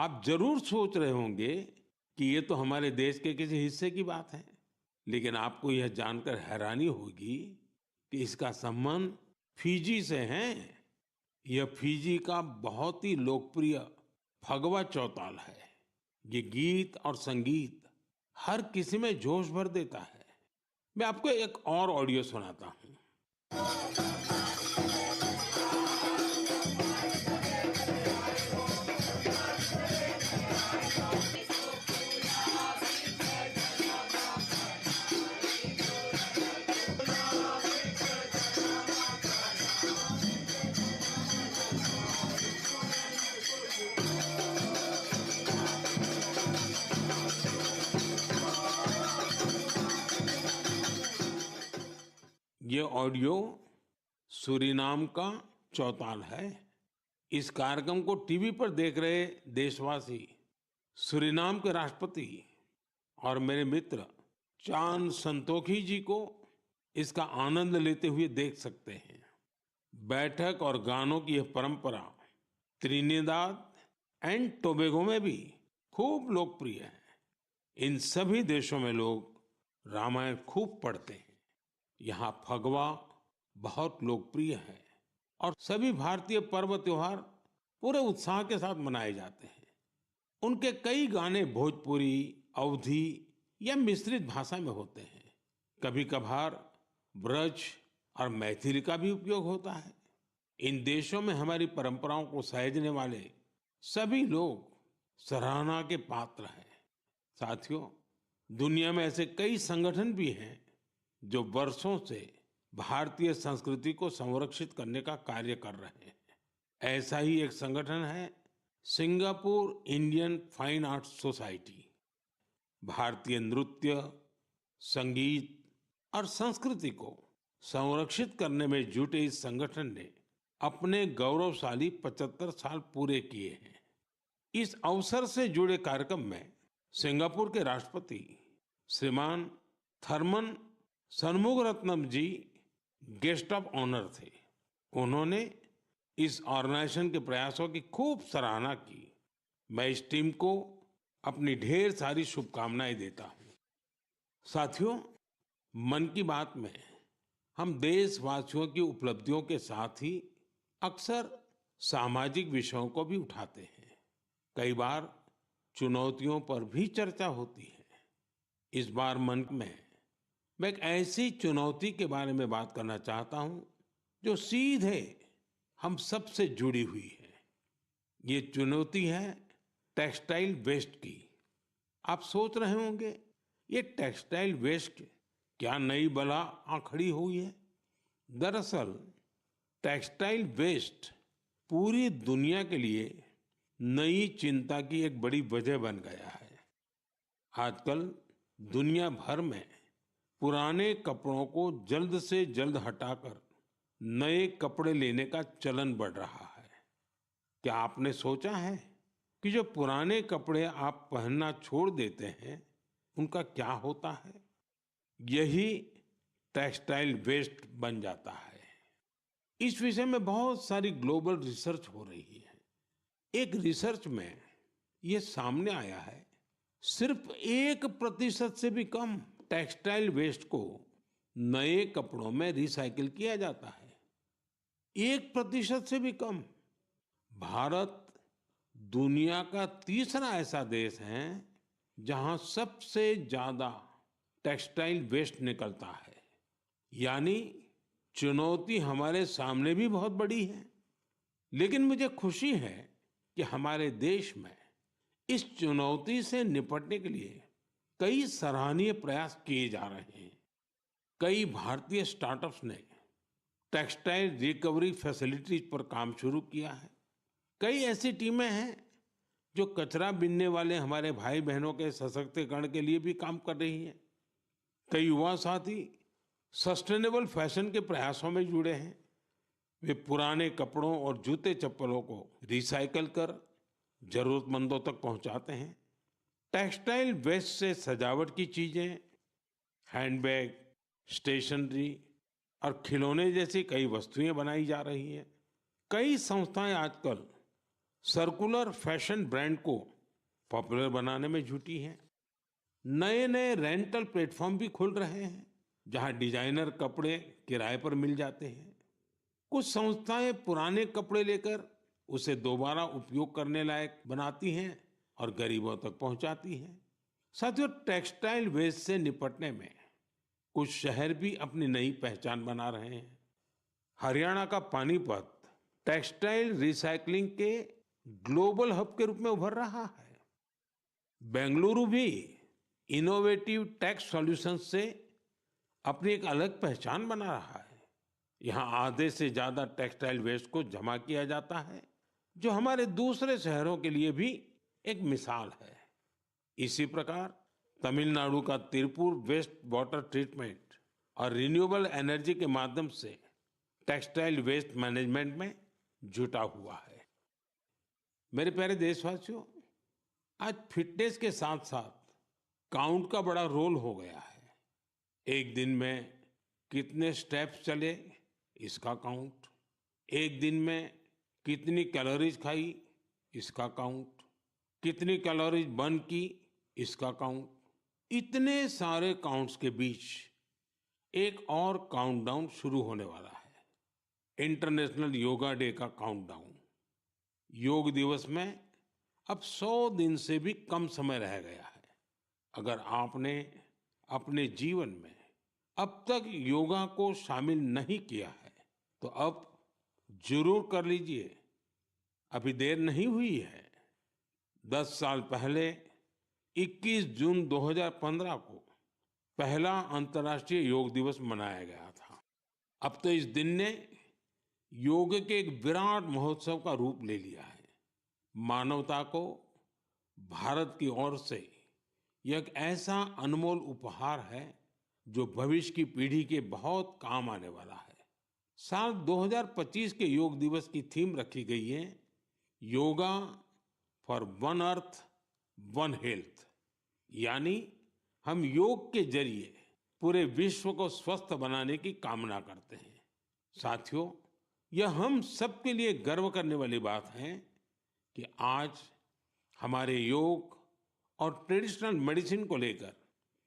आप जरूर सोच रहे होंगे कि ये तो हमारे देश के किसी हिस्से की बात है, लेकिन आपको यह जानकर हैरानी होगी कि इसका संबंध फिजी से है। यह फिजी का बहुत ही लोकप्रिय फगवा चौताल है। ये गीत और संगीत हर किसी में जोश भर देता है। मैं आपको एक और ऑडियो सुनाता हूँ। ये ऑडियो सूरीनाम का चौताल है। इस कार्यक्रम को टीवी पर देख रहे देशवासी सूरीनाम के राष्ट्रपति और मेरे मित्र चान संतोखी जी को इसका आनंद लेते हुए देख सकते हैं। बैठक और गानों की यह परंपरा त्रिनिदाद एंड टोबैगो में भी खूब लोकप्रिय है। इन सभी देशों में लोग रामायण खूब पढ़ते हैं। यहाँ फगवा बहुत लोकप्रिय है और सभी भारतीय पर्व त्योहार पूरे उत्साह के साथ मनाए जाते हैं। उनके कई गाने भोजपुरी, अवधी या मिश्रित भाषा में होते हैं। कभी कभार ब्रज और मैथिली का भी उपयोग होता है। इन देशों में हमारी परंपराओं को सहेजने वाले सभी लोग सराहना के पात्र हैं। साथियों, दुनिया में ऐसे कई संगठन भी हैं जो वर्षों से भारतीय संस्कृति को संरक्षित करने का कार्य कर रहे हैं। ऐसा ही एक संगठन है Singapore Indian fine arts society. भारतीय नृत्य, संगीत और संस्कृति को संरक्षित करने में जुटे इस संगठन ने अपने गौरवशाली 75 साल पूरे किए हैं। इस अवसर से जुड़े कार्यक्रम में सिंगापुर के राष्ट्रपति श्रीमान थरमन शनमुगारत्नम जी गेस्ट ऑफ ऑनर थे। उन्होंने इस ऑर्गेनाइजेशन के प्रयासों की खूब सराहना की। मैं इस टीम को अपनी ढेर सारी शुभकामनाएं देता हूं। साथियों, मन की बात में हम देशवासियों की उपलब्धियों के साथ ही अक्सर सामाजिक विषयों को भी उठाते हैं। कई बार चुनौतियों पर भी चर्चा होती है। इस बार मन में मैं एक ऐसी चुनौती के बारे में बात करना चाहता हूं जो सीधे हम सब से जुड़ी हुई है। ये चुनौती है टेक्सटाइल वेस्ट की। आप सोच रहे होंगे, ये टेक्सटाइल वेस्ट क्या नई बला आ खड़ी हुई है? दरअसल टेक्सटाइल वेस्ट पूरी दुनिया के लिए नई चिंता की एक बड़ी वजह बन गया है। आजकल दुनिया भर में पुराने कपड़ों को जल्द से जल्द हटाकर नए कपड़े लेने का चलन बढ़ रहा है। क्या आपने सोचा है कि जो पुराने कपड़े आप पहनना छोड़ देते हैं, उनका क्या होता है? यही टेक्सटाइल वेस्ट बन जाता है। इस विषय में बहुत सारी ग्लोबल रिसर्च हो रही है। एक रिसर्च में ये सामने आया है, सिर्फ 1% से भी कम टेक्सटाइल वेस्ट को नए कपड़ों में रिसाइकिल किया जाता है। 1% से भी कम। भारत दुनिया का तीसरा ऐसा देश है जहां सबसे ज्यादा टेक्सटाइल वेस्ट निकलता है। यानी चुनौती हमारे सामने भी बहुत बड़ी है। लेकिन मुझे खुशी है कि हमारे देश में इस चुनौती से निपटने के लिए कई सराहनीय प्रयास किए जा रहे हैं। कई भारतीय स्टार्टअप्स ने टेक्सटाइल रिकवरी फैसिलिटीज पर काम शुरू किया है। कई ऐसी टीमें हैं जो कचरा बीनने वाले हमारे भाई बहनों के सशक्तिकरण के लिए भी काम कर रही हैं। कई युवा साथी सस्टेनेबल फैशन के प्रयासों में जुड़े हैं। वे पुराने कपड़ों और जूते चप्पलों को रिसाइकल कर जरूरतमंदों तक पहुंचाते हैं। टेक्सटाइल वेस्ट से सजावट की चीजें, हैंडबैग, स्टेशनरी और खिलौने जैसी कई वस्तुएं बनाई जा रही हैं। कई संस्थाएं आजकल सर्कुलर फैशन ब्रांड को पॉपुलर बनाने में जुटी हैं। नए नए रेंटल प्लेटफॉर्म भी खुल रहे हैं, जहां डिजाइनर कपड़े किराए पर मिल जाते हैं। कुछ संस्थाएं पुराने कपड़े लेकर उसे दोबारा उपयोग करने लायक बनाती हैं और गरीबों तक पहुंचाती हैं। साथियों, टेक्सटाइल वेस्ट से निपटने में कुछ शहर भी अपनी नई पहचान बना रहे हैं। हरियाणा का पानीपत टेक्सटाइल रिसाइकलिंग के ग्लोबल हब के रूप में उभर रहा है। बेंगलुरु भी इनोवेटिव टेक्स सॉल्यूशंस से अपनी एक अलग पहचान बना रहा है। यहाँ आधे से ज्यादा टेक्सटाइल वेस्ट को जमा किया जाता है, जो हमारे दूसरे शहरों के लिए भी एक मिसाल है। इसी प्रकार तमिलनाडु का तिरुपुर वेस्ट वाटर ट्रीटमेंट और रिन्यूएबल एनर्जी के माध्यम से टेक्सटाइल वेस्ट मैनेजमेंट में जुटा हुआ है। मेरे प्यारे देशवासियों, आज फिटनेस के साथ साथ काउंट का बड़ा रोल हो गया है। एक दिन में कितने स्टेप्स चले, इसका काउंट। एक दिन में कितनी कैलोरीज खाई, इसका काउंट। कितनी कैलोरीज बर्न की, इसका काउंट। इतने सारे काउंट्स के बीच एक और काउंटडाउन शुरू होने वाला है, इंटरनेशनल योगा डे का काउंटडाउन। योग दिवस में अब 100 दिन से भी कम समय रह गया है। अगर आपने अपने जीवन में अब तक योगा को शामिल नहीं किया है, तो अब जरूर कर लीजिए, अभी देर नहीं हुई है। 10 साल पहले 21 जून 2015 को पहला अंतर्राष्ट्रीय योग दिवस मनाया गया था। अब तो इस दिन ने योग के एक विराट महोत्सव का रूप ले लिया है। मानवता को भारत की ओर से यह एक ऐसा अनमोल उपहार है जो भविष्य की पीढ़ी के बहुत काम आने वाला है। साल 2025 के योग दिवस की थीम रखी गई है, yoga for one earth one health. यानी हम योग के जरिए पूरे विश्व को स्वस्थ बनाने की कामना करते हैं। साथियों, यह हम सबके लिए गर्व करने वाली बात है कि आज हमारे योग और ट्रेडिशनल मेडिसिन को लेकर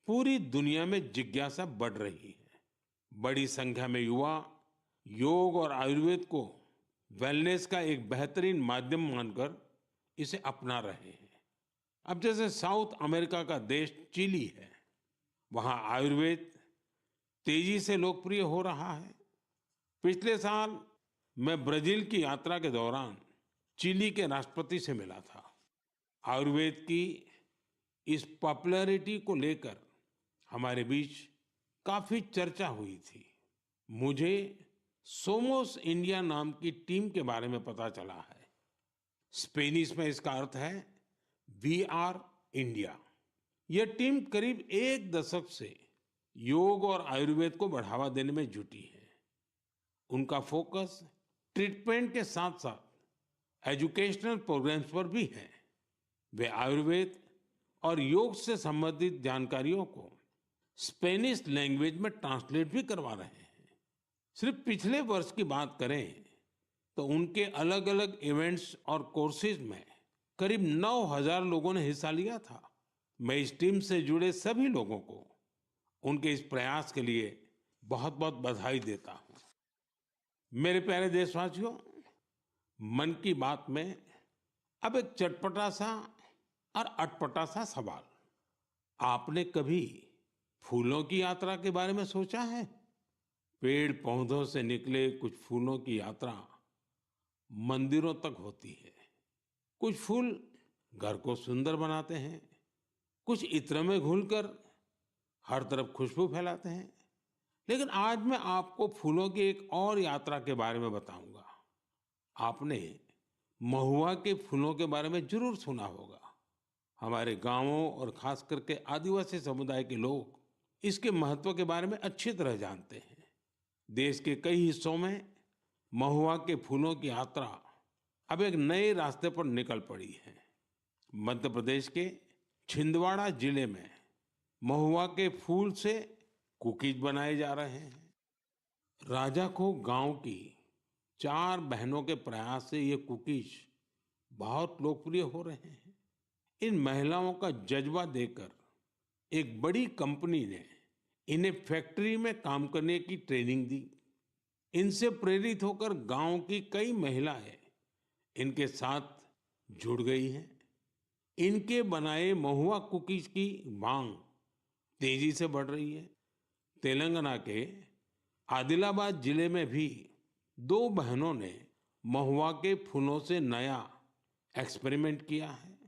पूरी दुनिया में जिज्ञासा बढ़ रही है। बड़ी संख्या में युवा योग और आयुर्वेद को वेलनेस का एक बेहतरीन माध्यम मानकर इसे अपना रहे हैं। अब जैसे साउथ अमेरिका का देश चिली है, वहाँ आयुर्वेद तेजी से लोकप्रिय हो रहा है। पिछले साल मैं ब्राजील की यात्रा के दौरान चिली के राष्ट्रपति से मिला था। आयुर्वेद की इस पॉपुलैरिटी को लेकर हमारे बीच काफी चर्चा हुई थी। मुझे सोमोस इंडिया नाम की टीम के बारे में पता चला है। स्पेनिश में इसका अर्थ है वी आर इंडिया। यह टीम करीब 1 दशक से योग और आयुर्वेद को बढ़ावा देने में जुटी है। उनका फोकस ट्रीटमेंट के साथ साथ एजुकेशनल प्रोग्राम्स पर भी है। वे आयुर्वेद और योग से संबंधित जानकारियों को स्पेनिश लैंग्वेज में ट्रांसलेट भी करवा रहे हैं। सिर्फ पिछले वर्ष की बात करें तो उनके अलग अलग इवेंट्स और कोर्सेज में करीब 9,000 लोगों ने हिस्सा लिया था। मैं इस टीम से जुड़े सभी लोगों को उनके इस प्रयास के लिए बहुत बहुत बधाई देता हूं। मेरे प्यारे देशवासियों, मन की बात में अब एक चटपटा सा और अटपटा सा सवाल। आपने कभी फूलों की यात्रा के बारे में सोचा है? पेड़ पौधों से निकले कुछ फूलों की यात्रा मंदिरों तक होती है। कुछ फूल घर को सुंदर बनाते हैं, कुछ इत्र में घुलकर हर तरफ खुशबू फैलाते हैं। लेकिन आज मैं आपको फूलों की एक और यात्रा के बारे में बताऊंगा। आपने महुआ के फूलों के बारे में जरूर सुना होगा। हमारे गांवों और खास करके आदिवासी समुदाय के लोग इसके महत्व के बारे में अच्छी तरह जानते हैं। देश के कई हिस्सों में महुआ के फूलों की यात्रा अब एक नए रास्ते पर निकल पड़ी है। मध्य प्रदेश के छिंदवाड़ा जिले में महुआ के फूल से कुकीज बनाए जा रहे हैं। राजाखो गांव की 4 बहनों के प्रयास से ये कुकीज बहुत लोकप्रिय हो रहे हैं। इन महिलाओं का जज्बा देखकर एक बड़ी कंपनी ने इन्हें फैक्ट्री में काम करने की ट्रेनिंग दी। इनसे प्रेरित होकर गांव की कई महिलाएं इनके साथ जुड़ गई हैं। इनके बनाए महुआ कुकीज की मांग तेजी से बढ़ रही है। तेलंगाना के आदिलाबाद जिले में भी दो बहनों ने महुआ के फूलों से नया एक्सपेरिमेंट किया है।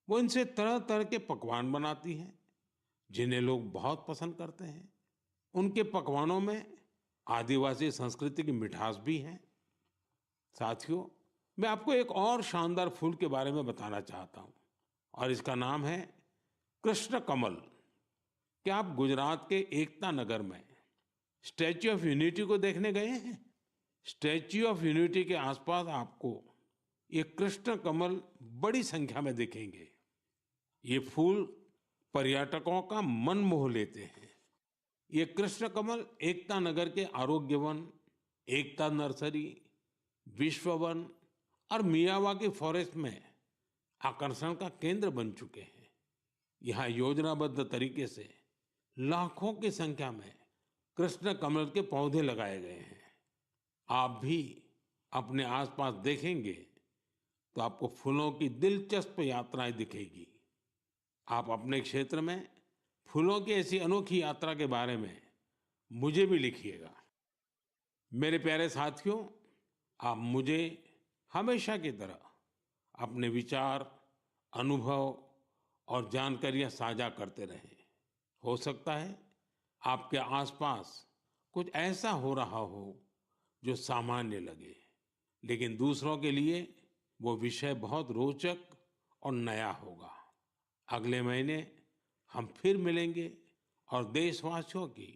वो इनसे तरह तरह के पकवान बनाती हैं जिन्हें लोग बहुत पसंद करते हैं। उनके पकवानों में आदिवासी संस्कृति की मिठास भी है। साथियों, मैं आपको एक और शानदार फूल के बारे में बताना चाहता हूं और इसका नाम है कृष्ण कमल। क्या आप गुजरात के एकता नगर में स्टैच्यू ऑफ यूनिटी को देखने गए हैं? स्टैच्यू ऑफ यूनिटी के आसपास आपको ये कृष्ण कमल बड़ी संख्या में दिखेंगे। ये फूल पर्यटकों का मन मोह लेते हैं। ये कृष्ण कमल एकता नगर के आरोग्य वन, एकता नर्सरी, विश्व वन और मियावाकी फॉरेस्ट में आकर्षण का केंद्र बन चुके हैं। यहाँ योजनाबद्ध तरीके से लाखों की संख्या में कृष्ण कमल के पौधे लगाए गए हैं। आप भी अपने आसपास देखेंगे तो आपको फूलों की दिलचस्प यात्राएं दिखेगी। आप अपने क्षेत्र में फूलों की ऐसी अनोखी यात्रा के बारे में मुझे भी लिखिएगा। मेरे प्यारे साथियों, आप मुझे हमेशा की तरह अपने विचार, अनुभव और जानकारियां साझा करते रहें। हो सकता है आपके आसपास कुछ ऐसा हो रहा हो जो सामान्य लगे, लेकिन दूसरों के लिए वो विषय बहुत रोचक और नया होगा। अगले महीने हम फिर मिलेंगे और देशवासियों की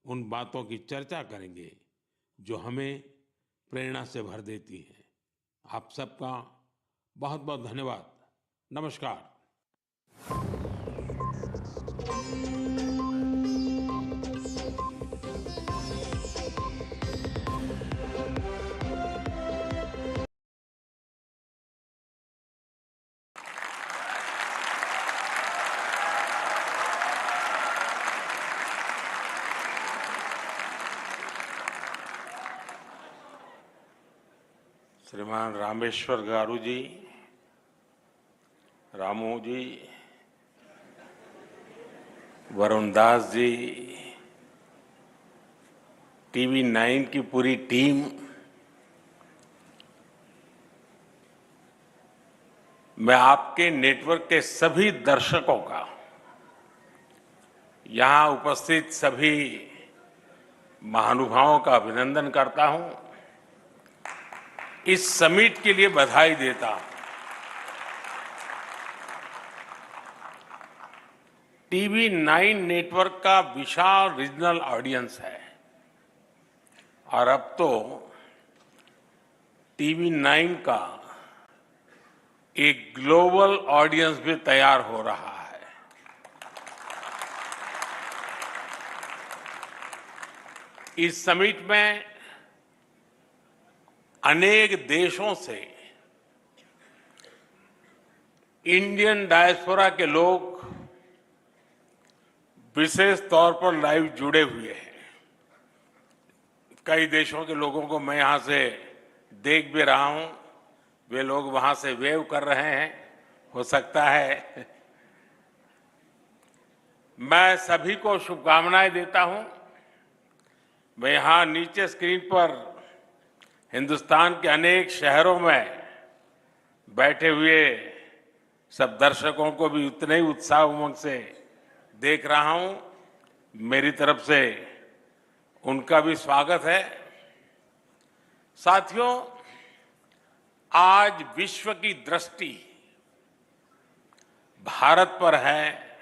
उन बातों की चर्चा करेंगे जो हमें प्रेरणा से भर देती हैं। आप सबका बहुत बहुत धन्यवाद। नमस्कार। श्रीमान रामेश्वर गारू जी, रामू जी, वरुण दास जी, टीवी 9 की पूरी टीम, मैं आपके नेटवर्क के सभी दर्शकों का, यहां उपस्थित सभी महानुभावों का अभिनंदन करता हूं। इस समिट के लिए बधाई देता हूं। टीवी 9 नेटवर्क का विशाल रीजनल ऑडियंस है और अब तो टीवी 9 का एक ग्लोबल ऑडियंस भी तैयार हो रहा है। इस समिट में अनेक देशों से इंडियन डायस्पोरा के लोग विशेष तौर पर लाइव जुड़े हुए हैं। कई देशों के लोगों को मैं यहां से देख भी रहा हूं। वे लोग वहां से वेव कर रहे हैं। हो सकता है मैं सभी को शुभकामनाएं देता हूं। मैं यहां नीचे स्क्रीन पर हिंदुस्तान के अनेक शहरों में बैठे हुए सब दर्शकों को भी उतने ही उत्साह उमंग से देख रहा हूं। मेरी तरफ से उनका भी स्वागत है। साथियों, आज विश्व की दृष्टि भारत पर है,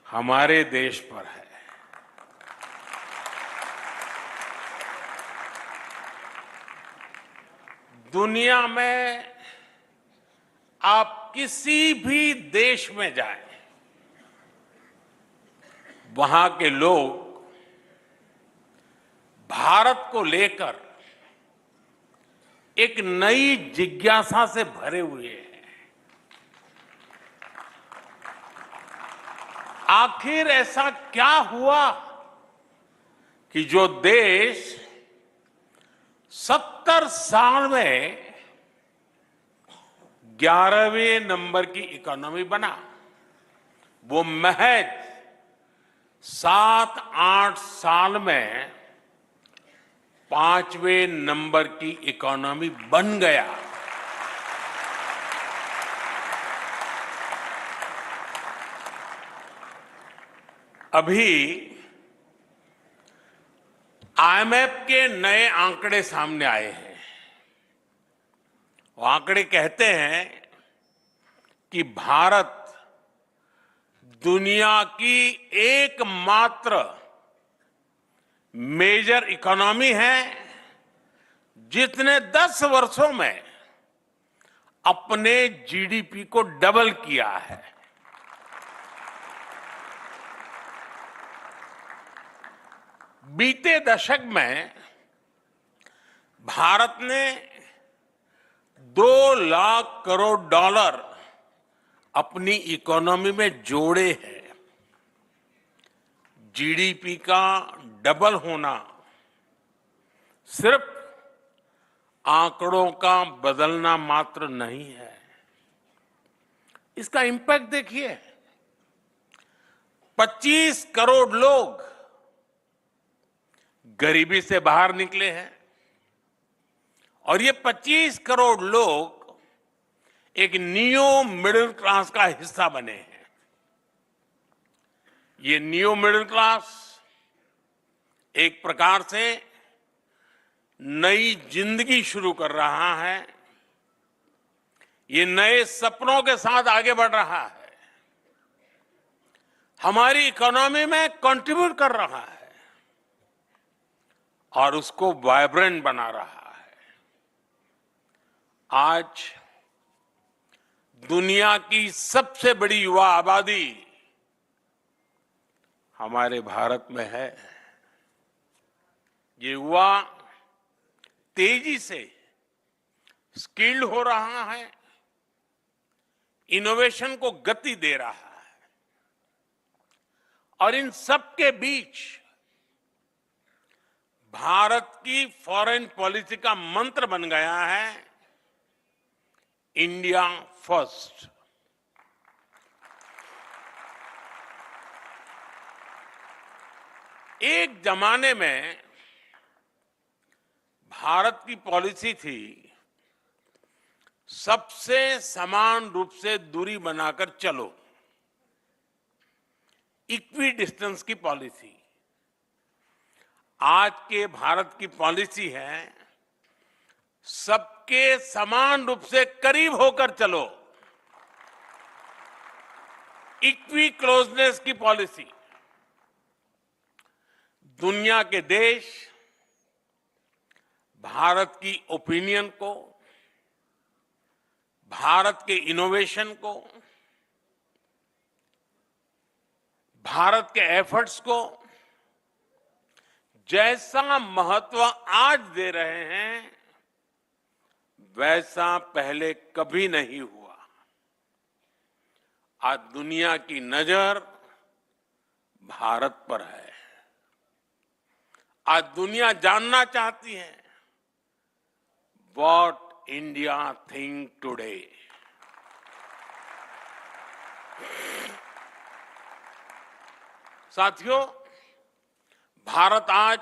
हमारे देश पर है। दुनिया में आप किसी भी देश में जाएं, वहां के लोग भारत को लेकर एक नई जिज्ञासा से भरे हुए हैं। आखिर ऐसा क्या हुआ कि जो देश 70 साल में 11वें नंबर की इकोनॉमी बना, वो महज 7-8 साल में 5वें नंबर की इकोनॉमी बन गया। अभी आईएमएफ के नए आंकड़े सामने आए हैं। वो आंकड़े कहते हैं कि भारत दुनिया की एकमात्र मेजर इकोनॉमी है जिसने 10 वर्षों में अपने जीडीपी को डबल किया है। बीते दशक में भारत ने 2 लाख करोड़ डॉलर अपनी इकोनॉमी में जोड़े हैं। जीडीपी का डबल होना सिर्फ आंकड़ों का बदलना मात्र नहीं है, इसका इंपैक्ट देखिए। 25 करोड़ लोग गरीबी से बाहर निकले हैं और ये 25 करोड़ लोग एक नियो मिडिल क्लास का हिस्सा बने हैं। ये नियो मिडिल क्लास एक प्रकार से नई जिंदगी शुरू कर रहा है। ये नए सपनों के साथ आगे बढ़ रहा है, हमारी इकोनॉमी में कंट्रीब्यूट कर रहा है और उसको वाइब्रेंट बना रहा है। आज दुनिया की सबसे बड़ी युवा आबादी हमारे भारत में है। ये युवा तेजी से स्किल्ड हो रहा है, इनोवेशन को गति दे रहा है और इन सब के बीच भारत की फॉरेन पॉलिसी का मंत्र बन गया है इंडिया फर्स्ट। एक जमाने में भारत की पॉलिसी थी सबसे समान रूप से दूरी बनाकर चलो, इक्वी डिस्टेंस की पॉलिसी। आज के भारत की पॉलिसी है सबके समान रूप से करीब होकर चलो, इक्वी क्लोजनेस की पॉलिसी। दुनिया के देश भारत की ओपिनियन को, भारत के इनोवेशन को, भारत के एफर्ट्स को जैसा महत्व आज दे रहे हैं वैसा पहले कभी नहीं हुआ। आज दुनिया की नजर भारत पर है। आज दुनिया जानना चाहती है व्हाट इंडिया थिंक टुडे। साथियों, भारत आज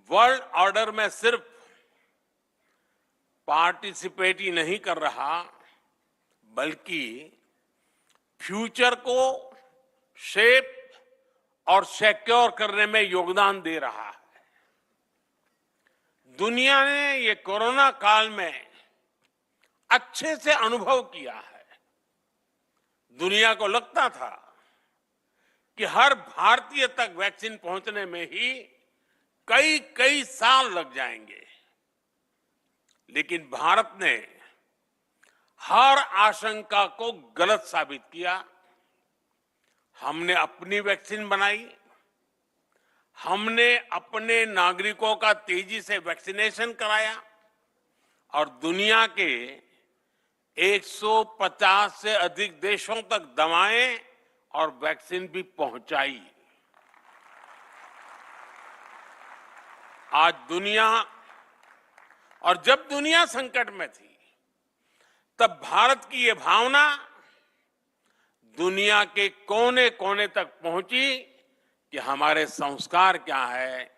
वर्ल्ड ऑर्डर में सिर्फ पार्टिसिपेट ही नहीं कर रहा, बल्कि फ्यूचर को शेप और सिक्योर करने में योगदान दे रहा है। दुनिया ने ये कोरोना काल में अच्छे से अनुभव किया है। दुनिया को लगता था कि हर भारतीय तक वैक्सीन पहुंचने में ही कई साल लग जाएंगे, लेकिन भारत ने हर आशंका को गलत साबित किया। हमने अपनी वैक्सीन बनाई, हमने अपने नागरिकों का तेजी से वैक्सीनेशन कराया और दुनिया के 150 से अधिक देशों तक दवाएं और वैक्सीन भी पहुंचाई। आज दुनिया, और जब दुनिया संकट में थी, तब भारत की ये भावना दुनिया के कोने कोने तक पहुंची कि हमारे संस्कार क्या है,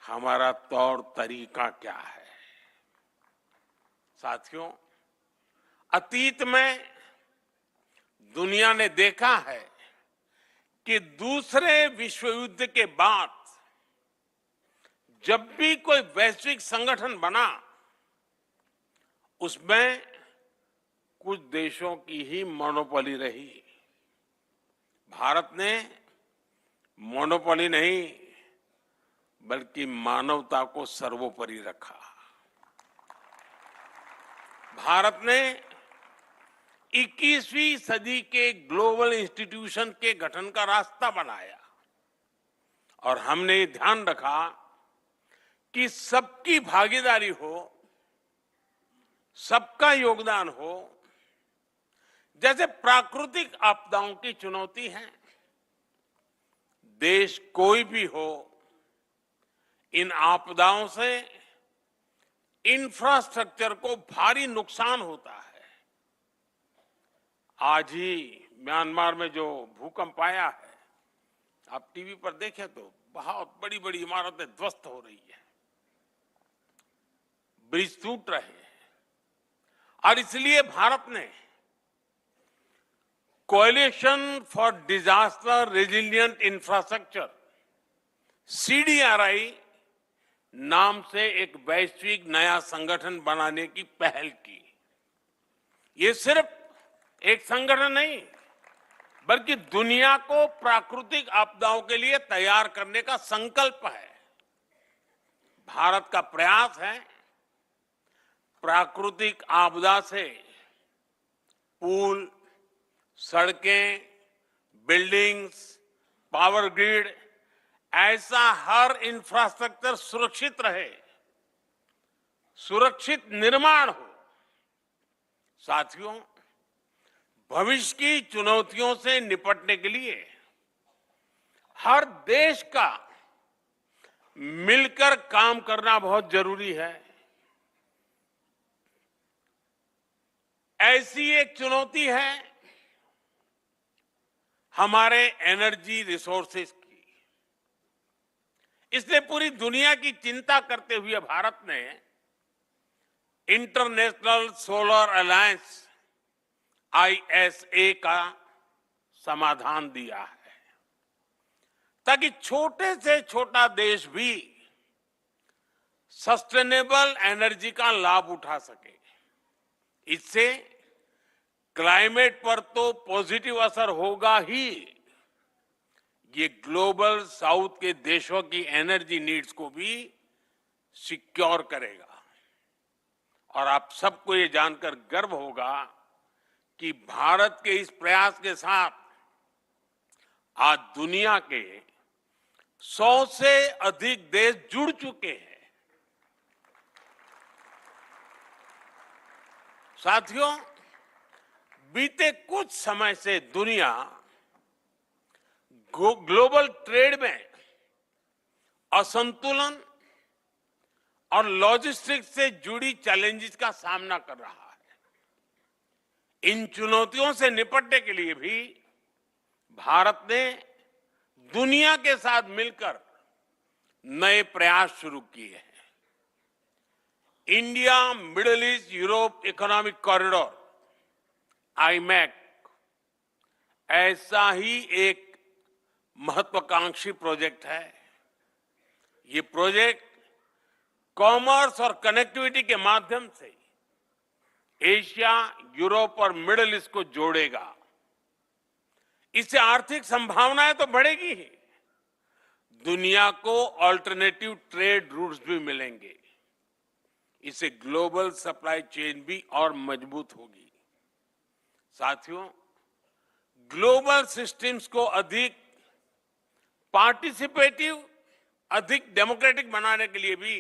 हमारा तौर तरीका क्या है। साथियों, अतीत में दुनिया ने देखा है कि दूसरे विश्व युद्ध के बाद जब भी कोई वैश्विक संगठन बना, उसमें कुछ देशों की ही मोनोपोली रही। भारत ने मोनोपोली नहीं, बल्कि मानवता को सर्वोपरि रखा। भारत ने 21वीं सदी के ग्लोबल इंस्टीट्यूशन के गठन का रास्ता बनाया और हमने ये ध्यान रखा कि सबकी भागीदारी हो, सबका योगदान हो। जैसे प्राकृतिक आपदाओं की चुनौती है, देश कोई भी हो, इन आपदाओं से इंफ्रास्ट्रक्चर को भारी नुकसान होता है। आज ही म्यांमार में जो भूकंप आया है, आप टीवी पर देखें तो बहुत बड़ी बड़ी इमारतें ध्वस्त हो रही है, ब्रिज टूट रहे हैं। और इसलिए भारत ने coalition for disaster resilient infrastructure CDRI नाम से एक वैश्विक नया संगठन बनाने की पहल की। ये सिर्फ एक संगठन नहीं, बल्कि दुनिया को प्राकृतिक आपदाओं के लिए तैयार करने का संकल्प है। भारत का प्रयास है प्राकृतिक आपदा से पुल, सड़कें, बिल्डिंग्स, पावर ग्रिड, ऐसा हर इंफ्रास्ट्रक्चर सुरक्षित रहे, सुरक्षित निर्माण हो। साथियों, भविष्य की चुनौतियों से निपटने के लिए हर देश का मिलकर काम करना बहुत जरूरी है। ऐसी एक चुनौती है हमारे एनर्जी रिसोर्सेज की। इसलिए पूरी दुनिया की चिंता करते हुए भारत ने इंटरनेशनल सोलर अलायंस ISA का समाधान दिया है, ताकि छोटे से छोटा देश भी सस्टेनेबल एनर्जी का लाभ उठा सके। इससे क्लाइमेट पर तो पॉजिटिव असर होगा ही, ये ग्लोबल साउथ के देशों की एनर्जी नीड्स को भी सिक्योर करेगा। और आप सबको ये जानकर गर्व होगा कि भारत के इस प्रयास के साथ आज दुनिया के 100 से अधिक देश जुड़ चुके हैं। साथियों, बीते कुछ समय से दुनिया ग्लोबल ट्रेड में असंतुलन और लॉजिस्टिक्स से जुड़ी चैलेंजेस का सामना कर रहा है। इन चुनौतियों से निपटने के लिए भी भारत ने दुनिया के साथ मिलकर नए प्रयास शुरू किए हैं। India middle east Europe economic corridor IMEC ऐसा ही एक महत्वाकांक्षी प्रोजेक्ट है। ये प्रोजेक्ट कॉमर्स और कनेक्टिविटी के माध्यम से एशिया, यूरोप और मिडिल ईस्ट को जोड़ेगा। इससे आर्थिक संभावनाएं तो बढ़ेगी ही, दुनिया को अल्टरनेटिव ट्रेड रूट्स भी मिलेंगे। इससे ग्लोबल सप्लाई चेन भी और मजबूत होगी। साथियों, ग्लोबल सिस्टम्स को अधिक पार्टिसिपेटिव, अधिक डेमोक्रेटिक बनाने के लिए भी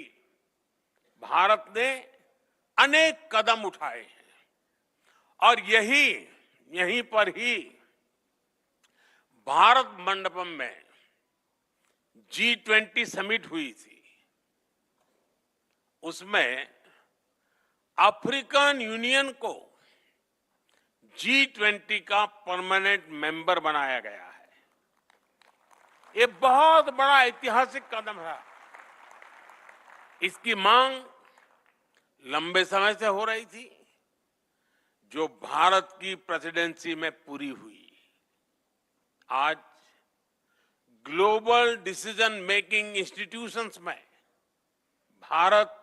भारत ने अनेक कदम उठाए हैं और यहीं पर ही भारत मंडपम में G20 समिट हुई थी। उसमें अफ्रीकन यूनियन को G20 का परमानेंट मेंबर बनाया गया है। ये बहुत बड़ा ऐतिहासिक कदम है। इसकी मांग लंबे समय से हो रही थी, जो भारत की प्रेसिडेंसी में पूरी हुई। आज ग्लोबल डिसीजन मेकिंग इंस्टीट्यूशंस में भारत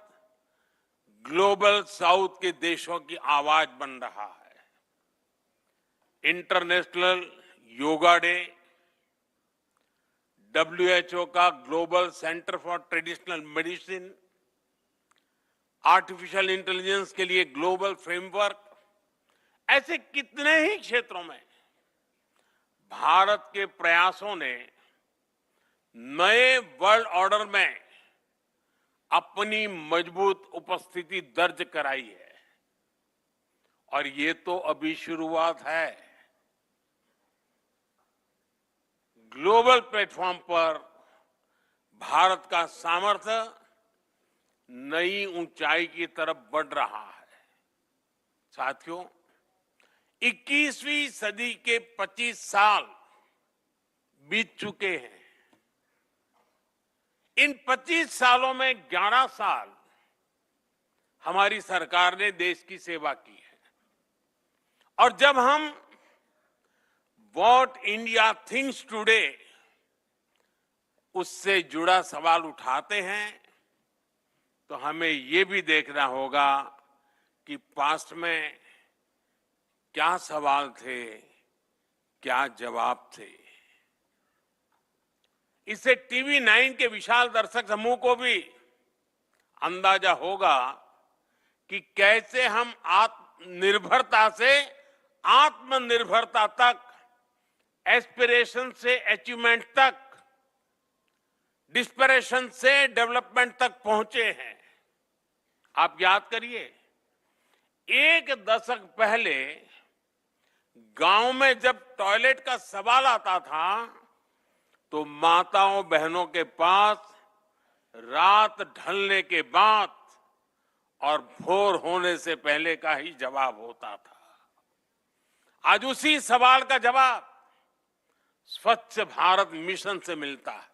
ग्लोबल साउथ के देशों की आवाज बन रहा है। इंटरनेशनल योगा डे, WHO का global centre for traditional medicine, artificial intelligence के लिए ग्लोबल फ्रेमवर्क, ऐसे कितने ही क्षेत्रों में भारत के प्रयासों ने नए वर्ल्ड ऑर्डर में अपनी मजबूत उपस्थिति दर्ज कराई है। और ये तो अभी शुरुआत है। ग्लोबल प्लेटफॉर्म पर भारत का सामर्थ्य नई ऊंचाई की तरफ बढ़ रहा है। साथियों, 21वीं सदी के 25 साल बीत चुके हैं। इन 25 सालों में 11 साल हमारी सरकार ने देश की सेवा की है। और जब हम व्हाट इंडिया थिंक्स टुडे उससे जुड़ा सवाल उठाते हैं, तो हमें ये भी देखना होगा कि पास्ट में क्या सवाल थे, क्या जवाब थे। इससे टीवी 9 के विशाल दर्शक समूह को भी अंदाजा होगा कि कैसे हम आत्मनिर्भरता से आत्मनिर्भरता तक, एस्पिरेशन से अचीवमेंट तक, डिस्परेशन से डेवलपमेंट तक पहुंचे हैं। आप याद करिए, एक दशक पहले गांव में जब टॉयलेट का सवाल आता था तो माताओं बहनों के पास रात ढलने के बाद और भोर होने से पहले का ही जवाब होता था। आज उसी सवाल का जवाब स्वच्छ भारत मिशन से मिलता है।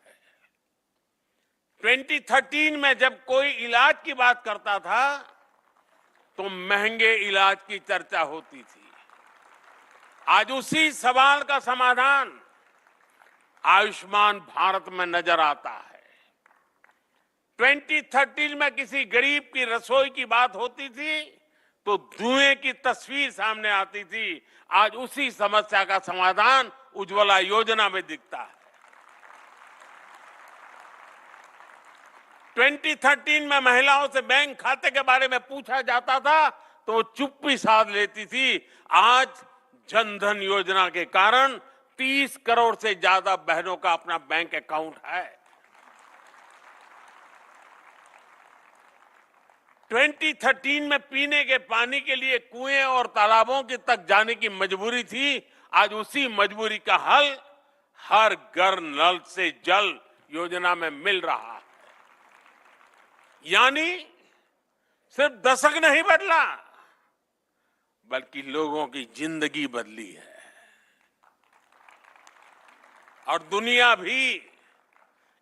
2013 में जब कोई इलाज की बात करता था तो महंगे इलाज की चर्चा होती थी। आज उसी सवाल का समाधान आयुष्मान भारत में नजर आता है। 2013 में किसी गरीब की रसोई की बात होती थी तो धुएं की तस्वीर सामने आती थी। आज उसी समस्या का समाधान उज्ज्वला योजना में दिखता है। 2013 में महिलाओं से बैंक खाते के बारे में पूछा जाता था तो वो चुप्पी साध लेती थी। आज जनधन योजना के कारण 30 करोड़ से ज्यादा बहनों का अपना बैंक अकाउंट है। 2013 में पीने के पानी के लिए कुएं और तालाबों की तक जाने की मजबूरी थी। आज उसी मजबूरी का हल हर घर नल से जल योजना में मिल रहा है। यानी सिर्फ दशक नहीं बदला, बल्कि लोगों की जिंदगी बदली है। और दुनिया भी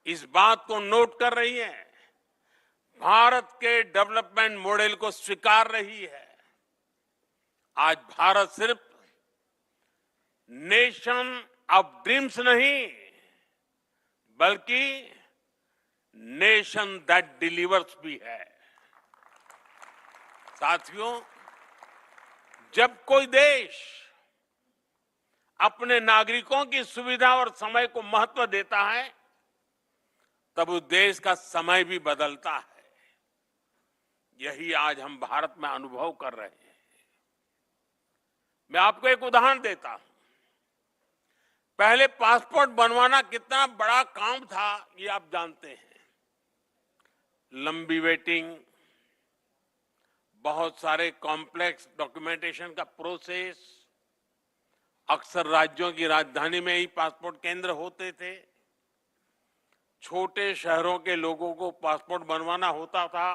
इस बात को नोट कर रही है, भारत के डेवलपमेंट मॉडल को स्वीकार रही है। आज भारत सिर्फ नेशन ऑफ ड्रीम्स नहीं, बल्कि नेशन दैट डिलीवर्स भी है। साथियों, जब कोई देश अपने नागरिकों की सुविधा और समय को महत्व देता है, तब उस देश का समय भी बदलता है। यही आज हम भारत में अनुभव कर रहे हैं। मैं आपको एक उदाहरण देता हूं। पहले पासपोर्ट बनवाना कितना बड़ा काम था, ये आप जानते हैं। लंबी वेटिंग, बहुत सारे कॉम्प्लेक्स डॉक्यूमेंटेशन का प्रोसेस, अक्सर राज्यों की राजधानी में ही पासपोर्ट केंद्र होते थे। छोटे शहरों के लोगों को पासपोर्ट बनवाना होता था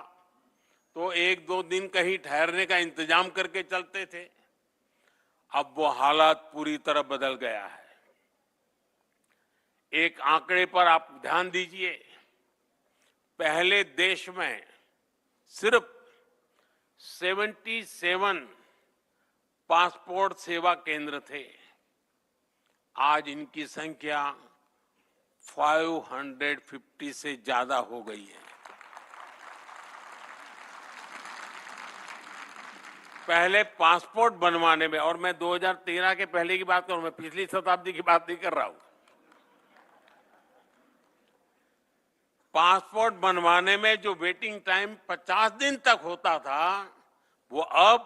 तो एक दो दिन कहीं ठहरने का इंतजाम करके चलते थे। अब वो हालात पूरी तरह बदल गया है। एक आंकड़े पर आप ध्यान दीजिए, पहले देश में सिर्फ 77 पासपोर्ट सेवा केंद्र थे, आज इनकी संख्या 550 से ज्यादा हो गई है। पहले पासपोर्ट बनवाने में, और मैं 2013 के पहले की बात करूं, मैं पिछली शताब्दी की बात नहीं कर रहा हूं, पासपोर्ट बनवाने में जो वेटिंग टाइम 50 दिन तक होता था वो अब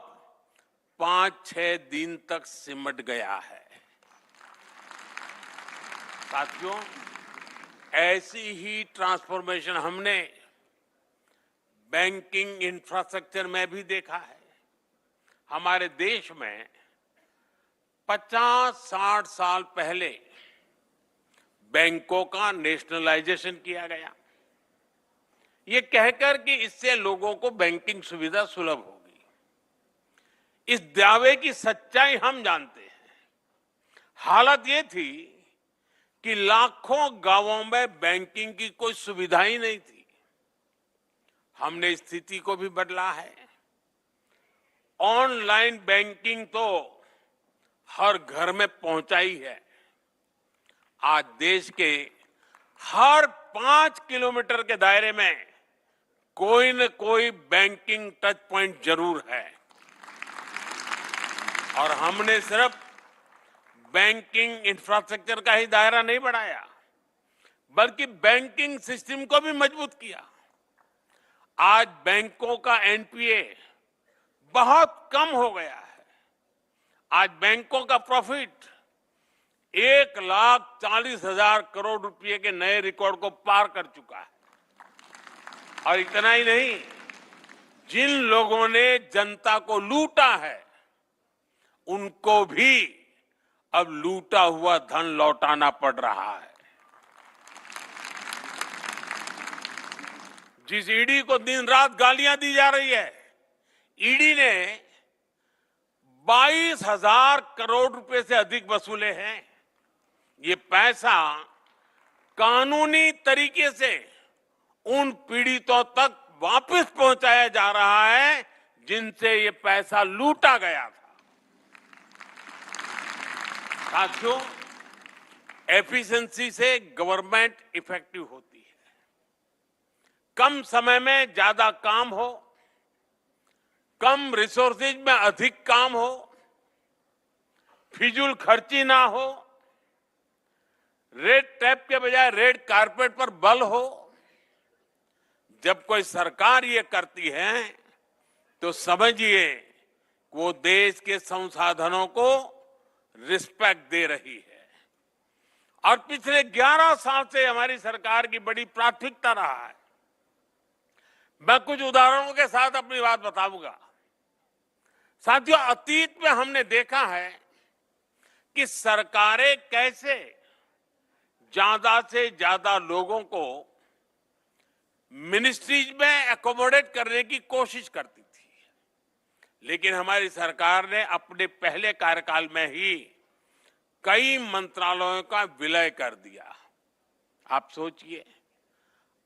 5-6 दिन तक सिमट गया है। साथियों, ऐसी ही ट्रांसफॉर्मेशन हमने बैंकिंग इंफ्रास्ट्रक्चर में भी देखा है। हमारे देश में 50-60 साल पहले बैंकों का नेशनलाइजेशन किया गया, ये कहकर कि इससे लोगों को बैंकिंग सुविधा सुलभ होगी। इस दावे की सच्चाई हम जानते हैं। हालत ये थी कि लाखों गांवों में बैंकिंग की कोई सुविधा ही नहीं थी। हमने स्थिति को भी बदला है। ऑनलाइन बैंकिंग तो हर घर में पहुंचाई है। आज देश के हर 5 किलोमीटर के दायरे में कोई न कोई बैंकिंग टच पॉइंट जरूर है। और हमने सिर्फ बैंकिंग इंफ्रास्ट्रक्चर का ही दायरा नहीं बढ़ाया, बल्कि बैंकिंग सिस्टम को भी मजबूत किया। आज बैंकों का एनपीए बहुत कम हो गया है। आज बैंकों का प्रॉफिट 1,40,000 करोड़ रुपए के नए रिकॉर्ड को पार कर चुका है। और इतना ही नहीं, जिन लोगों ने जनता को लूटा है उनको भी अब लूटा हुआ धन लौटाना पड़ रहा है। जिस ईडी को दिन रात गालियां दी जा रही है, ईडी ने 22,000 करोड़ रुपए से अधिक वसूले हैं। ये पैसा कानूनी तरीके से उन पीड़ितों तक वापस पहुंचाया जा रहा है जिनसे ये पैसा लूटा गया था। साथियों, एफिशिएंसी से गवर्नमेंट इफेक्टिव होती है। कम समय में ज्यादा काम हो, कम रिसोर्सेज में अधिक काम हो, फिजूल खर्ची ना हो, रेड टैप के बजाय रेड कारपेट पर बल हो। जब कोई सरकार ये करती है तो समझिए वो देश के संसाधनों को रिस्पेक्ट दे रही है। और पिछले 11 साल से हमारी सरकार की बड़ी प्राथमिकता रहा है। मैं कुछ उदाहरणों के साथ अपनी बात बताऊंगा। साथियों, अतीत में हमने देखा है कि सरकारें कैसे ज्यादा से ज्यादा लोगों को मिनिस्ट्रीज में एकोमोडेट करने की कोशिश करती थी, लेकिन हमारी सरकार ने अपने पहले कार्यकाल में ही कई मंत्रालयों का विलय कर दिया। आप सोचिए,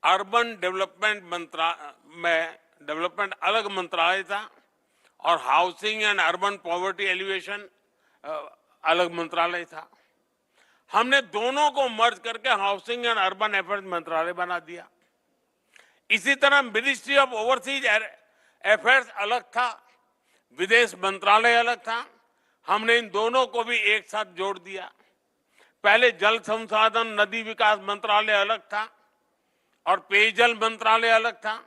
अर्बन डेवलपमेंट अलग मंत्रालय था और housing and urban poverty alleviation अलग मंत्रालय था। हमने दोनों को मर्ज करके हाउसिंग एंड अर्बन अफेयर्स मंत्रालय बना दिया। इसी तरह मिनिस्ट्री ऑफ ओवरसीज अफेयर्स अलग था, विदेश मंत्रालय अलग था। हमने इन दोनों को भी एक साथ जोड़ दिया। पहले जल संसाधन नदी विकास मंत्रालय अलग था और पेयजल मंत्रालय अलग था।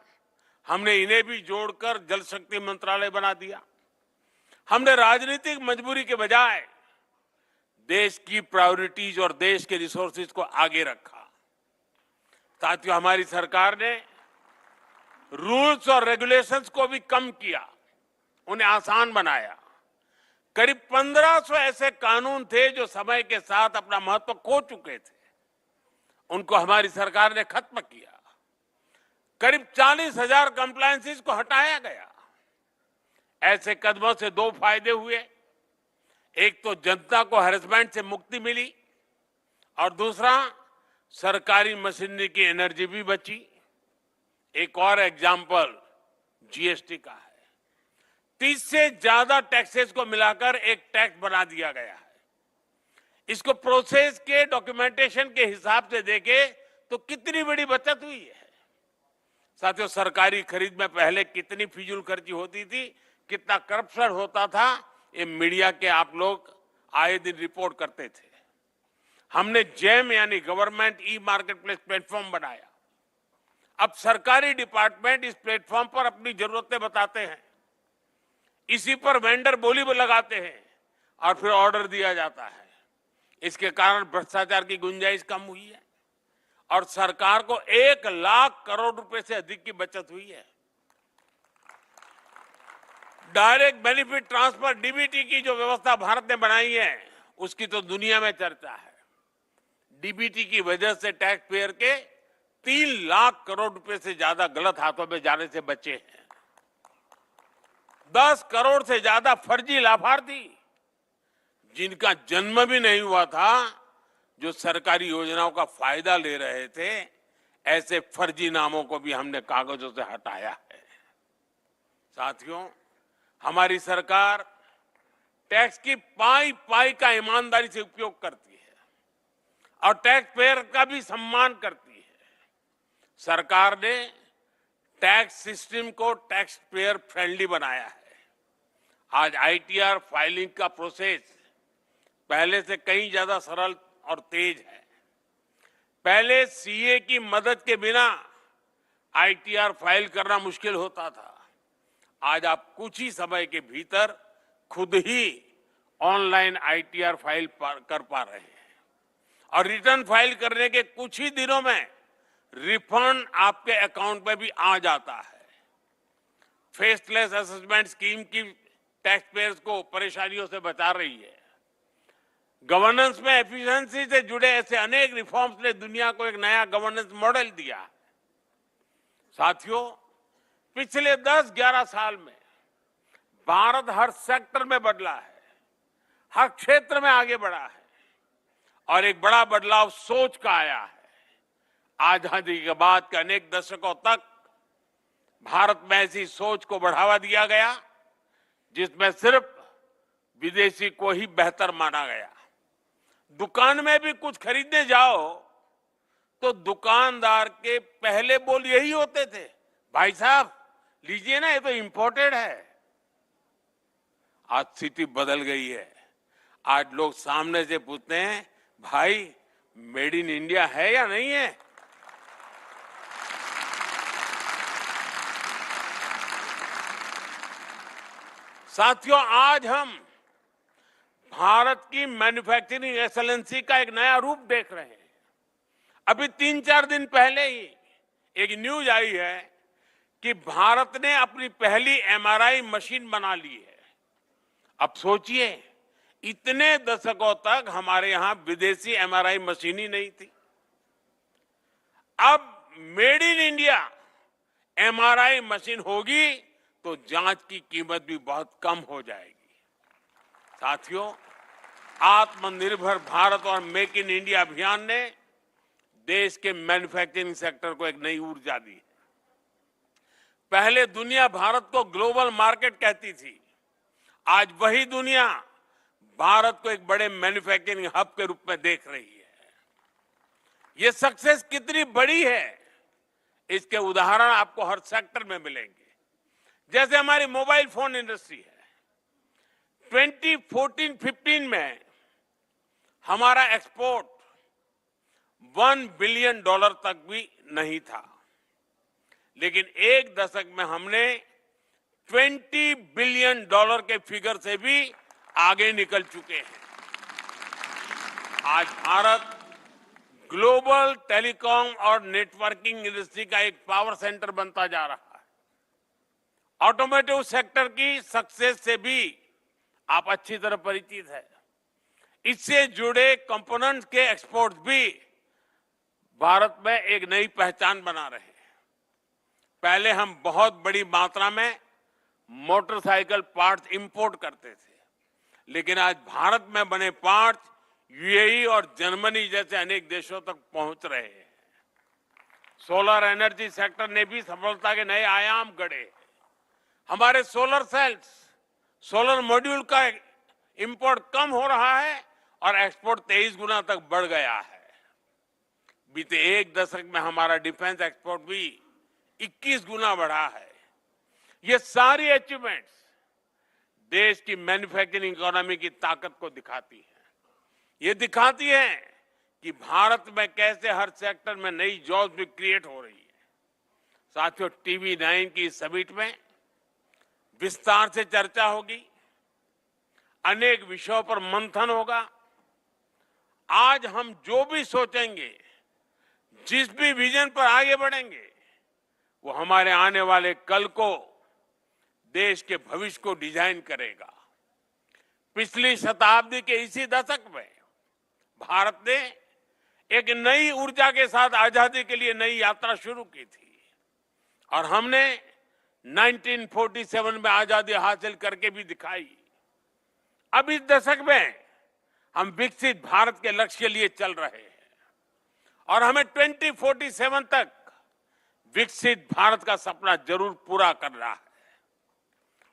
हमने इन्हें भी जोड़कर जल शक्ति मंत्रालय बना दिया। हमने राजनीतिक मजबूरी के बजाय देश की प्रायोरिटीज और देश के रिसोर्सेज को आगे रखा। साथियों, हमारी सरकार ने रूल्स और रेगुलेशंस को भी कम किया। उन्हें आसान बनाया। करीब 1500 ऐसे कानून थे जो समय के साथ अपना महत्व खो चुके थे, उनको हमारी सरकार ने खत्म किया। करीब 40,000 कंप्लायंसेस को हटाया गया। ऐसे कदमों से दो फायदे हुए। एक तो जनता को हैरेसमेंट से मुक्ति मिली और दूसरा सरकारी मशीनरी की एनर्जी भी बची। एक और एग्जाम्पल जीएसटी का है। 30 से ज्यादा टैक्सेस को मिलाकर एक टैक्स बना दिया गया है। इसको प्रोसेस के डॉक्यूमेंटेशन के हिसाब से देखे तो कितनी बड़ी बचत हुई है। साथियों, सरकारी खरीद में पहले कितनी फिजूल खर्ची होती थी, कितना करप्शन होता था, ये मीडिया के आप लोग आए दिन रिपोर्ट करते थे। हमने जेम यानी government e market place platform बनाया। अब सरकारी डिपार्टमेंट इस प्लेटफॉर्म पर अपनी जरूरतें बताते हैं, इसी पर वेंडर बोली लगाते हैं और फिर ऑर्डर दिया जाता है। इसके कारण भ्रष्टाचार की गुंजाइश कम हुई है और सरकार को 1 लाख करोड़ रुपए से अधिक की बचत हुई है। डायरेक्ट बेनिफिट ट्रांसफर डीबीटी की जो व्यवस्था भारत ने बनाई है, उसकी तो दुनिया में चर्चा है। डीबीटी की वजह से टैक्स पेयर के 3 लाख करोड़ रुपए से ज्यादा गलत हाथों में जाने से बचे हैं। 10 करोड़ से ज्यादा फर्जी लाभार्थी जिनका जन्म भी नहीं हुआ था, जो सरकारी योजनाओं का फायदा ले रहे थे, ऐसे फर्जी नामों को भी हमने कागजों से हटाया है। साथियों, हमारी सरकार टैक्स की पाई पाई का ईमानदारी से उपयोग करती है और टैक्स पेयर का भी सम्मान करती है। सरकार ने टैक्स सिस्टम को टैक्स पेयर फ्रेंडली बनाया है। आज आईटीआर फाइलिंग का प्रोसेस पहले से कहीं ज्यादा सरल और तेज है। पहले सीए की मदद के बिना आईटीआर फाइल करना मुश्किल होता था। आज आप कुछ ही समय के भीतर खुद ही ऑनलाइन आईटीआर फाइल कर पा रहे हैं और रिटर्न फाइल करने के कुछ ही दिनों में रिफंड आपके अकाउंट में भी आ जाता है। फेसलेस असेसमेंट स्कीम की टैक्स पेयर्स को परेशानियों से बचा रही है। गवर्नेंस में एफिशिएंसी से जुड़े ऐसे अनेक रिफॉर्म्स ने दुनिया को एक नया गवर्नेंस मॉडल दिया है। साथियों, पिछले 10-11 साल में भारत हर सेक्टर में बदला है, हर क्षेत्र में आगे बढ़ा है और एक बड़ा बदलाव सोच का आया है। आजादी के बाद के अनेक दशकों तक भारत में ऐसी सोच को बढ़ावा दिया गया जिसमें सिर्फ विदेशी को ही बेहतर माना गया। दुकान में भी कुछ खरीदने जाओ तो दुकानदार के पहले बोल यही होते थे, भाई साहब लीजिए ना, ये तो इंपोर्टेड है। आज स्थिति बदल गई है। आज लोग सामने से पूछते हैं, भाई मेड इन इंडिया है या नहीं है। साथियों, आज हम भारत की मैन्युफैक्चरिंग एक्सेलेंसी का एक नया रूप देख रहे हैं। अभी 3-4 दिन पहले ही एक न्यूज आई है कि भारत ने अपनी पहली एमआरआई मशीन बना ली है। अब सोचिए, इतने दशकों तक हमारे यहां विदेशी एमआरआई मशीन ही नहीं थी। अब made in India MRI machine होगी तो जांच की कीमत भी बहुत कम हो जाएगी। साथियों, आत्मनिर्भर भारत और मेक इन इंडिया अभियान ने देश के मैन्युफैक्चरिंग सेक्टर को एक नई ऊर्जा दी है। पहले दुनिया भारत को ग्लोबल मार्केट कहती थी, आज वही दुनिया भारत को एक बड़े मैन्युफैक्चरिंग हब के रूप में देख रही है। ये सक्सेस कितनी बड़ी है, इसके उदाहरण आपको हर सेक्टर में मिलेंगे। जैसे हमारी मोबाइल फोन इंडस्ट्री है। 2014-15 में हमारा एक्सपोर्ट $1 बिलियन तक भी नहीं था, लेकिन एक दशक में हमने $20 बिलियन के फिगर से भी आगे निकल चुके हैं। आज भारत ग्लोबल टेलीकॉम और नेटवर्किंग इंडस्ट्री का एक पावर सेंटर बनता जा रहा है ऑटोमोटिव सेक्टर की सक्सेस से भी आप अच्छी तरह परिचित है। इससे जुड़े कंपोनेंट्स के एक्सपोर्ट भी भारत में एक नई पहचान बना रहे हैं। पहले हम बहुत बड़ी मात्रा में मोटरसाइकिल पार्ट्स इंपोर्ट करते थे, लेकिन आज भारत में बने पार्ट्स यूएई और जर्मनी जैसे अनेक देशों तक पहुंच रहे हैं। सोलर एनर्जी सेक्टर ने भी सफलता के नए आयाम गढ़े। हमारे सोलर सेल्स, सोलर मॉड्यूल का इंपोर्ट कम हो रहा है और एक्सपोर्ट 23 गुना तक बढ़ गया है। बीते एक दशक में हमारा डिफेंस एक्सपोर्ट भी 21 गुना बढ़ा है। ये सारी अचीवमेंट्स देश की मैन्युफैक्चरिंग इकोनॉमी की ताकत को दिखाती है। ये दिखाती है कि भारत में कैसे हर सेक्टर में नई जॉब्स भी क्रिएट हो रही है। साथियों, TV9 की समिट में विस्तार से चर्चा होगी, अनेक विषयों पर मंथन होगा। आज हम जो भी सोचेंगे, जिस भी विजन पर आगे बढ़ेंगे, वो हमारे आने वाले कल को, देश के भविष्य को डिजाइन करेगा। पिछली शताब्दी के इसी दशक में भारत ने एक नई ऊर्जा के साथ आजादी के लिए नई यात्रा शुरू की थी और हमने 1947 में आजादी हासिल करके भी दिखाई। अब इस दशक में हम विकसित भारत के लक्ष्य के लिए चल रहे हैं और हमें 2047 तक विकसित भारत का सपना जरूर पूरा करना है।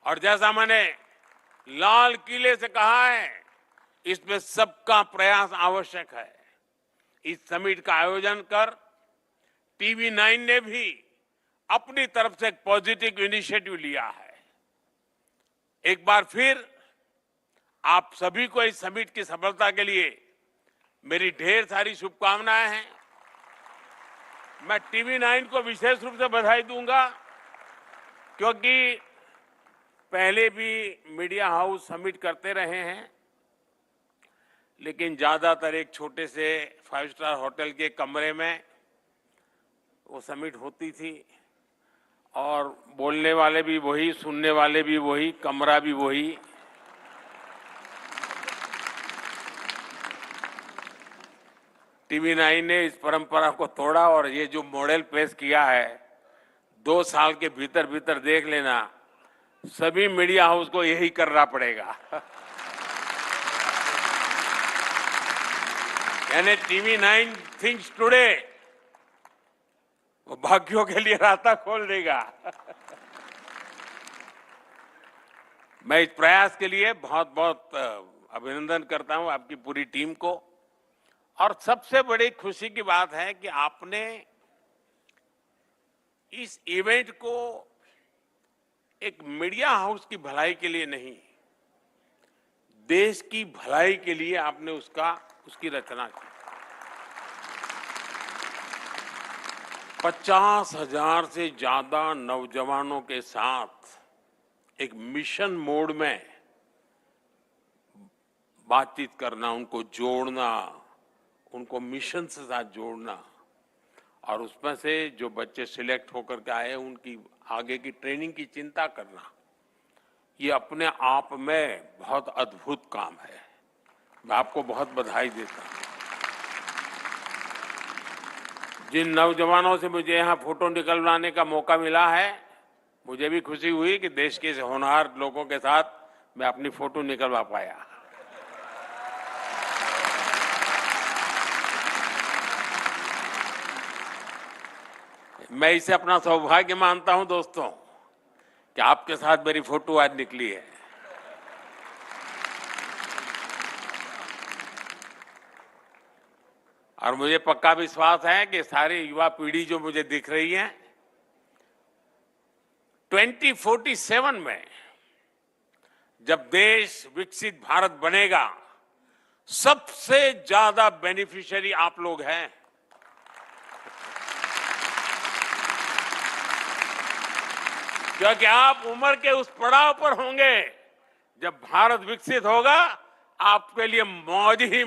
और जैसा मैंने लाल किले से कहा है, इसमें सबका प्रयास आवश्यक है। इस समिट का आयोजन कर TV9 ने भी अपनी तरफ से एक पॉजिटिव इनिशिएटिव लिया है। एक बार फिर आप सभी को इस समिट की सफलता के लिए मेरी ढेर सारी शुभकामनाएं हैं। मैं TV9 को विशेष रूप से बधाई दूंगा, क्योंकि पहले भी मीडिया हाउस समिट करते रहे हैं, लेकिन ज्यादातर एक छोटे से 5 स्टार होटल के कमरे में वो समिट होती थी और बोलने वाले भी वही, सुनने वाले भी वही, कमरा भी वही। TV9 ने इस परंपरा को तोड़ा और ये जो मॉडल पेश किया है, 2 साल के भीतर भीतर देख लेना, सभी मीडिया हाउस को यही करना पड़ेगा। यानी TV9 थिंक्स टुडे, वो भाग्यों के लिए रास्ता खोल देगा। मैं इस प्रयास के लिए बहुत बहुत अभिनंदन करता हूं आपकी पूरी टीम को। और सबसे बड़ी खुशी की बात है कि आपने इस इवेंट को एक मीडिया हाउस की भलाई के लिए नहीं, देश की भलाई के लिए आपने उसकी रचना की। 50,000 से ज्यादा नौजवानों के साथ एक मिशन मोड में बातचीत करना, उनको जोड़ना, उनको मिशन से साथ जोड़ना और उसमें से जो बच्चे सिलेक्ट होकर के आए उनकी आगे की ट्रेनिंग की चिंता करना, ये अपने आप में बहुत अद्भुत काम है। मैं आपको बहुत बधाई देता हूं। जिन नौजवानों से मुझे यहाँ फोटो निकलवाने का मौका मिला है, मुझे भी खुशी हुई कि देश के होनहार लोगों के साथ मैं अपनी फोटो निकलवा पाया। मैं इसे अपना सौभाग्य मानता हूं दोस्तों कि आपके साथ मेरी फोटो आज निकली है। और मुझे पक्का विश्वास है कि सारी युवा पीढ़ी जो मुझे दिख रही है, 2047 में जब देश विकसित भारत बनेगा, सबसे ज्यादा बेनिफिशियरी आप लोग हैं। क्योंकि आप उम्र के उस पड़ाव पर होंगे जब भारत विकसित होगा, आपके लिए मौज ही